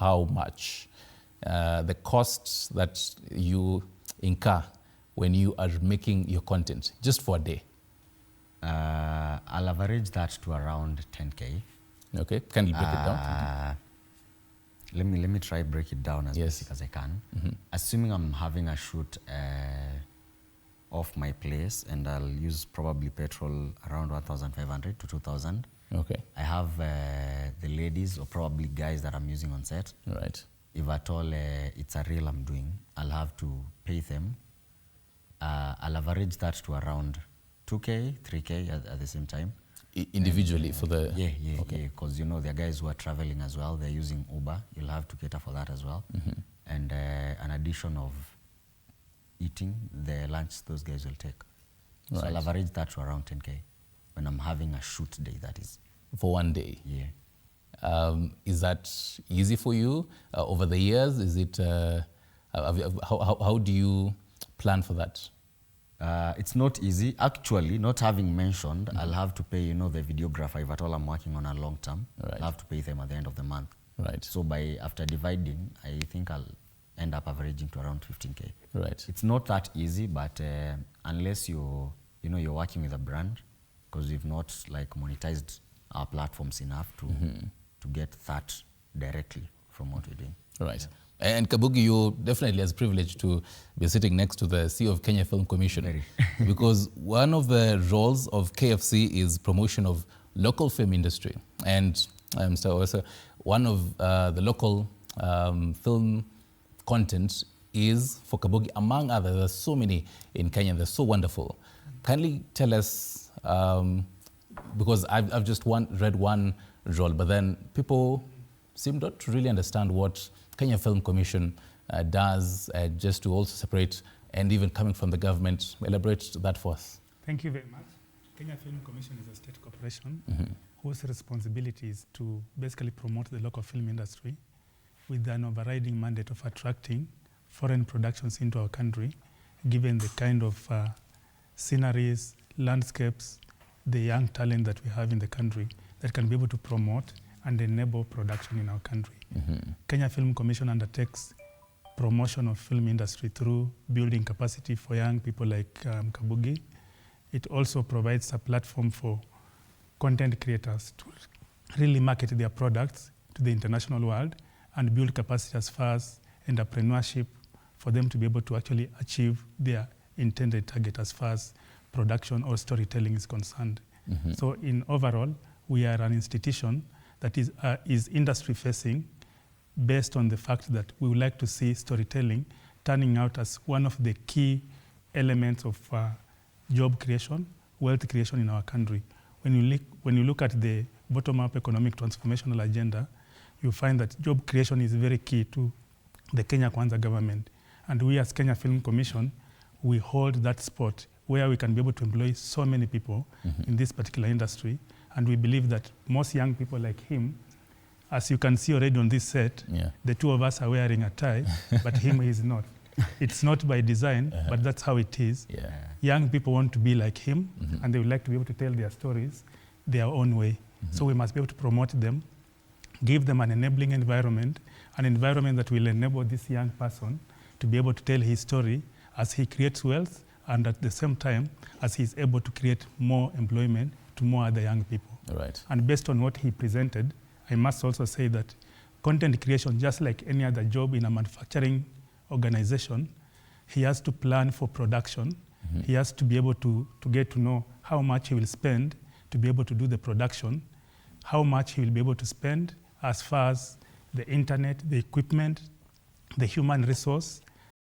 how much the costs that you incur when you are making your content, just for a day? I'll average that to around 10K. Okay, can you break it down? Let me try break it down as basic as I can. Assuming I'm having a shoot off my place, and I'll use probably petrol around 1,500 to 2,000. Okay. I have the ladies or probably guys that I'm using on set. Right. If at all it's a reel I'm doing, I'll have to pay them. I'll average that to around 2K, 3K at the same time. Individually for the... Yeah, because you know, there are guys who are traveling as well. They're using Uber. You'll have to cater for that as well. And an addition of eating the lunch those guys will take. So I'll average that to around 10K when I'm having a shoot day, that is. For one day? Yeah. Is that easy for you over the years? Is it, how do you plan for that? It's not easy. Actually, not having mentioned, I'll have to pay, you know, the videographer if at all I'm working on a long term. I'll have to pay them at the end of the month. Right. So after dividing, I think I'll end up averaging to around 15K. Right. It's not that easy, but unless you're working with a brand, because we've not like monetized our platforms enough to get that directly from what we're doing. Right. And Kabugi, you definitely has privilege to be sitting next to the CEO of Kenya Film Commission. Because one of the roles of KFC is promotion of local film industry. And so also one of the local film content is for Kabugi, among others. There's so many in Kenya, they're so wonderful. Kindly tell us, because I've just read one role, but then people seem not to really understand what Kenya Film Commission does, just to also separate, and even coming from the government. Elaborate that for us. Thank you very much. Kenya Film Commission is a state corporation whose responsibility is to basically promote the local film industry with an overriding mandate of attracting foreign productions into our country, given the kind of sceneries, landscapes, the young talent that we have in the country that can be able to promote and enable production in our country. Kenya Film Commission undertakes promotion of film industry through building capacity for young people like Kabugi. It also provides a platform for content creators to really market their products to the international world and build capacity as far as entrepreneurship for them to be able to actually achieve their intended target as far as production or storytelling is concerned. So in overall, we are an institution that is industry facing, based on the fact that we would like to see storytelling turning out as one of the key elements of job creation, wealth creation in our country. When you look at the bottom-up economic transformational agenda, you find that job creation is very key to the Kenya Kwanza government. And we as Kenya Film Commission, we hold that spot where we can be able to employ so many people in this particular industry. And we believe that most young people like him, as you can see already on this set, the two of us are wearing a tie, but him is not. It's not by design, but that's how it is. Young people want to be like him, and they would like to be able to tell their stories their own way. So we must be able to promote them, give them an enabling environment, an environment that will enable this young person to be able to tell his story as he creates wealth, and at the same time, as he's able to create more employment to more other young people. Right. And based on what he presented, I must also say that content creation, just like any other job in a manufacturing organization, he has to plan for production. He has to be able to get to know how much he will spend to be able to do the production, how much he will be able to spend as far as the internet, the equipment, the human resource,